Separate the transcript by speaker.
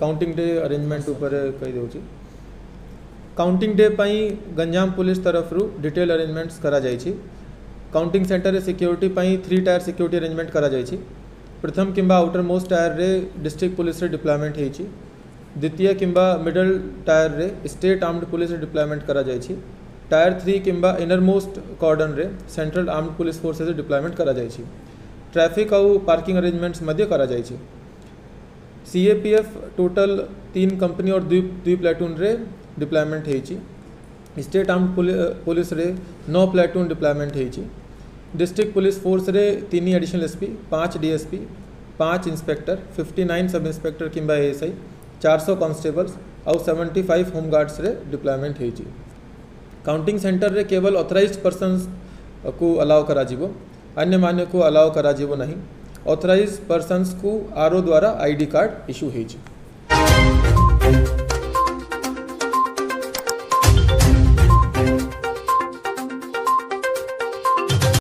Speaker 1: Counting day arrangement ऊपर कही दूँ। काउंटिंग डे पाई गंजाम पुलिस तरफ रू डिटेल अरेंजमेंट्स करा जाइछि। काउंटिंग सेंटर रे सिक्योरिटी पाई 3 टायर सिक्योरिटी अरेंजमेंट करा जाइछि। प्रथम किंबा आउटर मोस्ट टायर रे डिस्ट्रिक्ट पुलिस रे डिप्लॉयमेंट होइछि। द्वितीय किंबा मिडल टायर रे स्टेट आर्म्ड पुलिस रे डिप्लॉयमेंट करा जाइछि। टायर 3 किंबा इनर मोस्ट कॉर्डन रे सेंट्रल आर्म्ड पुलिस फोर्सेस रे डिप्लॉयमेंट करा जाइछि। ट्रैफिक और पार्किंग अरेंजमेंट्स मध्य करा जाइछि। सीएपीएफ टोटल 3 कंपनी और 2 प्लाटून रे डिप्लॉयमेंट होइछि। स्टेट आर्म्ड पुलिस रे 9 प्लाटून डिप्लॉयमेंट होइछि। डिस्ट्रिक्ट पुलिस फोर्स रे 3 additional SP, 5 DSP, 5 inspector, 59 sub inspector किंबा एएसआई, 400 कांस्टेबल्स और 75 होमगार्ड्स रे डिप्लॉयमेंट होइछि। काउंटिंग सेंटर रे केवल ऑथराइज्ड पर्सन्स को अलाउ करा जीवो, अन्य मान्य को अलाउ करा जीवो नहीं। ऑथराइज्ड पर्सन्स को आरओ द्वारा आईडी कार्ड इशू होइछि।